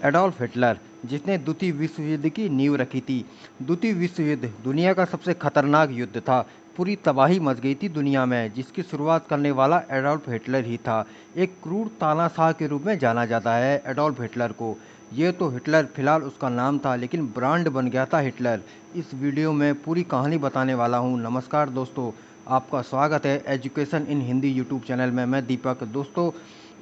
Adolf Hitler, जिसने द्वितीय विश्व युद्ध की नींव रखी थी। द्वितीय विश्व युद्ध दुनिया का सबसे खतरनाक युद्ध था। पूरी तबाही मच गई थी दुनिया में, जिसकी शुरुआत करने वाला एडोल्फ हिटलर ही था। एक क्रूर तानाशाह के रूप में जाना जाता है एडोल्फ हिटलर को। ये तो हिटलर फिलहाल उसका नाम था, लेकिन ब्रांड बन गया था हिटलर। इस वीडियो में पूरी कहानी बताने वाला हूँ। नमस्कार दोस्तों, आपका स्वागत है education in Hindi YouTube channel में। मैं दीपक। दोस्तों,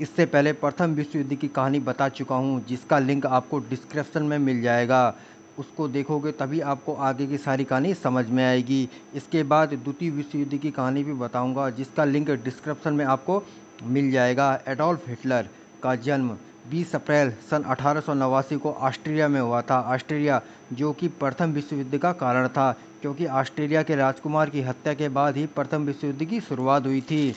इससे पहले प्रथम विश्व युद्ध की कहानी बता चुका हूँ, जिसका लिंक आपको डिस्क्रिप्शन में मिल जाएगा। उसको देखोगे तभी आपको आगे की सारी कहानी समझ में आएगी। इसके बाद द्वितीय विश्व युद्ध की कहानी भी बताऊंगा, जिसका लिंक डिस्क्रिप्शन में आपको मिल जाएगा। एडोल्फ हिटलर का जन्म 20 अप्रैल सन 1889 को ऑस्ट्रिया में हुआ था। ऑस्ट्रिया, जो कि प्रथम विश्व युद्ध का कारण था, क्योंकि ऑस्ट्रेलिया के राजकुमार की हत्या के बाद ही प्रथम विश्व युद्ध की शुरुआत हुई थी।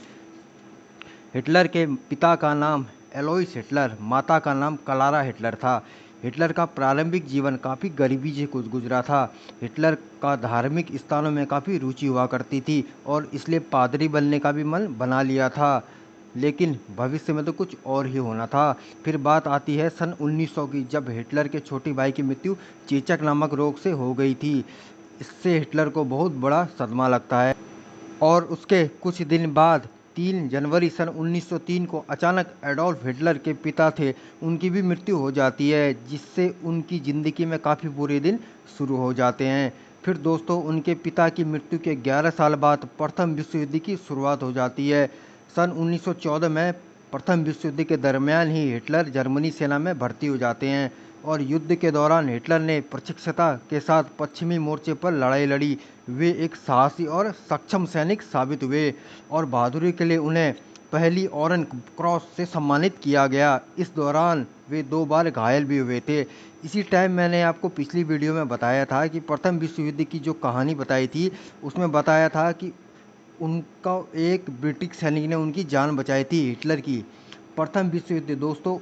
हिटलर के पिता का नाम एलोइस हिटलर, माता का नाम क्लारा हिटलर था। हिटलर का प्रारंभिक जीवन काफ़ी गरीबी से गुजरा था। हिटलर का धार्मिक स्थानों में काफ़ी रुचि हुआ करती थी और इसलिए पादरी बनने का भी मन बना लिया था। लेकिन भविष्य में तो कुछ और ही होना था। फिर बात आती है सन 1900 की, जब हिटलर के छोटे भाई की मृत्यु चेचक नामक रोग से हो गई थी। इससे हिटलर को बहुत बड़ा सदमा लगता है और उसके कुछ दिन बाद 3 जनवरी सन 1903 को अचानक एडोल्फ हिटलर के पिता थे, उनकी भी मृत्यु हो जाती है, जिससे उनकी ज़िंदगी में काफ़ी बुरे दिन शुरू हो जाते हैं। फिर दोस्तों, उनके पिता की मृत्यु के 11 साल बाद प्रथम विश्व युद्ध की शुरुआत हो जाती है। सन 1914 में प्रथम विश्व युद्ध के दरमियान ही हिटलर जर्मनी सेना में भर्ती हो जाते हैं और युद्ध के दौरान हिटलर ने प्रशिक्षता के साथ पश्चिमी मोर्चे पर लड़ाई लड़ी। वे एक साहसी और सक्षम सैनिक साबित हुए और बहादुरी के लिए उन्हें पहली ऑरेंज क्रॉस से सम्मानित किया गया। इस दौरान वे 2 बार घायल भी हुए थे। इसी टाइम मैंने आपको पिछली वीडियो में बताया था कि प्रथम विश्व युद्ध की जो कहानी बताई थी, उसमें बताया था कि उनका एक ब्रिटिश सैनिक ने उनकी जान बचाई थी, हिटलर की। प्रथम विश्व युद्ध दोस्तों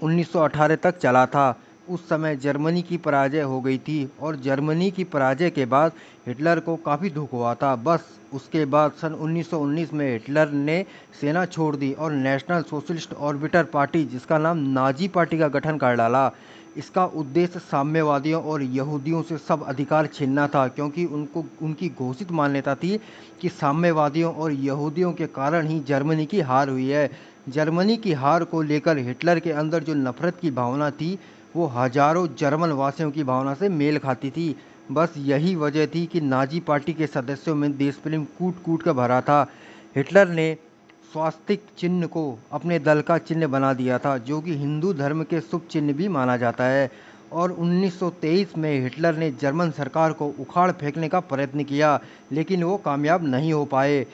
1918 तक चला था। उस समय जर्मनी की पराजय हो गई थी और जर्मनी की पराजय के बाद हिटलर को काफ़ी दुख हुआ था। बस उसके बाद सन 1919 में हिटलर ने सेना छोड़ दी और नेशनल सोशलिस्ट ऑर्बिटर पार्टी, जिसका नाम नाजी पार्टी, का गठन कर डाला। इसका उद्देश्य साम्यवादियों और यहूदियों से सब अधिकार छीनना था, क्योंकि उनकी घोषित मान्यता थी कि साम्यवादियों और यहूदियों के कारण ही जर्मनी की हार हुई है। जर्मनी की हार को लेकर हिटलर के अंदर जो नफरत की भावना थी, वो हजारों जर्मन वासियों की भावना से मेल खाती थी। बस यही वजह थी कि नाजी पार्टी के सदस्यों में देश प्रेम कूट कूट कर भरा था। हिटलर ने स्वास्तिक चिन्ह को अपने दल का चिन्ह बना दिया था, जो कि हिंदू धर्म के शुभ चिन्ह भी माना जाता है। और 1923 में हिटलर ने जर्मन सरकार को उखाड़ फेंकने का प्रयत्न किया, लेकिन वो कामयाब नहीं हो पाए।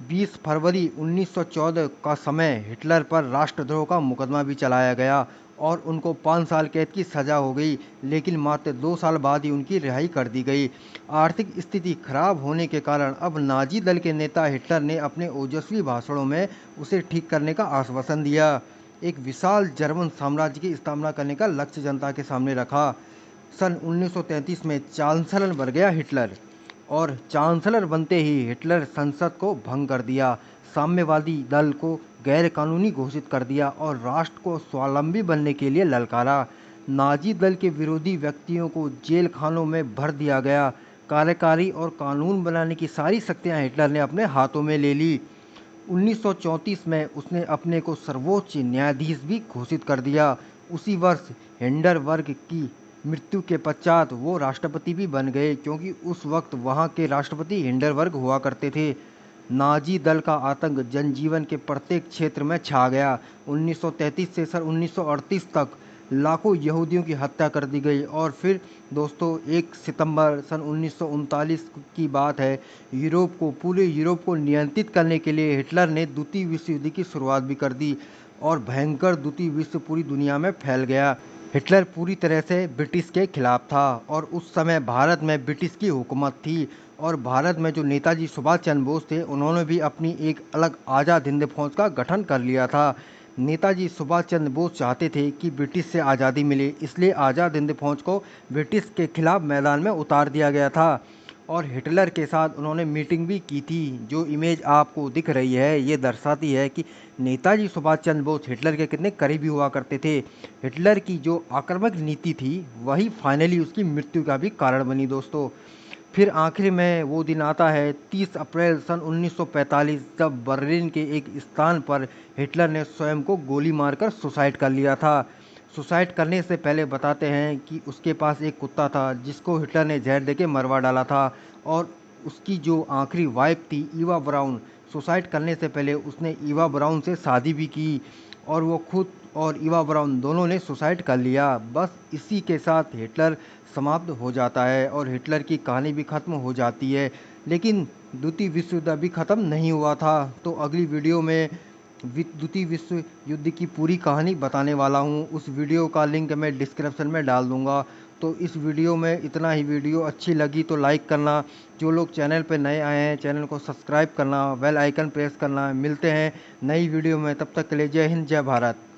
20 फरवरी 1914 का समय हिटलर पर राष्ट्रद्रोह का मुकदमा भी चलाया गया और उनको 5 साल कैद की सज़ा हो गई, लेकिन मात्र 2 साल बाद ही उनकी रिहाई कर दी गई। आर्थिक स्थिति खराब होने के कारण अब नाजी दल के नेता हिटलर ने अपने ओजस्वी भाषणों में उसे ठीक करने का आश्वासन दिया। एक विशाल जर्मन साम्राज्य की स्थापना करने का लक्ष्य जनता के सामने रखा। सन 1933 में चांसलर बन गया हिटलर और चांसलर बनते ही हिटलर संसद को भंग कर दिया, साम्यवादी दल को गैर कानूनी घोषित कर दिया और राष्ट्र को स्वावलंबी बनने के लिए ललकारा। नाजी दल के विरोधी व्यक्तियों को जेल खानों में भर दिया गया। कार्यकारी और कानून बनाने की सारी शक्तियां हिटलर ने अपने हाथों में ले ली। 1934 में उसने अपने को सर्वोच्च न्यायाधीश भी घोषित कर दिया। उसी वर्ष हिंडरबर्ग की मृत्यु के पश्चात वो राष्ट्रपति भी बन गए, क्योंकि उस वक्त वहाँ के राष्ट्रपति हिंडरबर्ग हुआ करते थे। नाजी दल का आतंक जनजीवन के प्रत्येक क्षेत्र में छा गया। 1933 से सन 1938 तक लाखों यहूदियों की हत्या कर दी गई और फिर दोस्तों 1 सितंबर सन 1939 की बात है, पूरे यूरोप को नियंत्रित करने के लिए हिटलर ने द्वितीय विश्व युद्ध की शुरुआत भी कर दी और भयंकर द्वितीय विश्व पूरी दुनिया में फैल गया। हिटलर पूरी तरह से ब्रिटिश के खिलाफ था और उस समय भारत में ब्रिटिश की हुकूमत थी और भारत में जो नेताजी सुभाष चंद्र बोस थे, उन्होंने भी अपनी एक अलग आज़ाद हिंद फौज का गठन कर लिया था। नेताजी सुभाष चंद्र बोस चाहते थे कि ब्रिटिश से आज़ादी मिले, इसलिए आज़ाद हिंद फौज को ब्रिटिश के खिलाफ मैदान में उतार दिया गया था। और हिटलर के साथ उन्होंने मीटिंग भी की थी। जो इमेज आपको दिख रही है ये दर्शाती है कि नेताजी सुभाष चंद्र बोस हिटलर के कितने करीबी हुआ करते थे। हिटलर की जो आक्रामक नीति थी वही फाइनली उसकी मृत्यु का भी कारण बनी दोस्तों। फिर आखिर में वो दिन आता है 30 अप्रैल सन 1945, जब बर्लिन के एक स्थान पर हिटलर ने स्वयं को गोली मारकर सुसाइड कर लिया था। सुसाइड करने से पहले बताते हैं कि उसके पास एक कुत्ता था जिसको हिटलर ने जहर देके मरवा डाला था। और उसकी जो आखिरी वाइफ थी ईवा ब्राउन, सुसाइड करने से पहले उसने ईवा ब्राउन से शादी भी की और वो खुद और ईवा ब्राउन दोनों ने सुसाइड कर लिया। बस इसी के साथ हिटलर समाप्त हो जाता है और हिटलर की कहानी भी ख़त्म हो जाती है। लेकिन द्वितीय विश्व युद्ध अभी ख़त्म नहीं हुआ था। तो अगली वीडियो में द्वितीय विश्व युद्ध की पूरी कहानी बताने वाला हूँ। उस वीडियो का लिंक मैं डिस्क्रिप्शन में डाल दूँगा। तो इस वीडियो में इतना ही। वीडियो अच्छी लगी तो लाइक करना, जो लोग चैनल पर नए आए हैं चैनल को सब्सक्राइब करना, बेल आइकन प्रेस करना। मिलते हैं नई वीडियो में, तब तक के लिए जय हिंद जय भारत।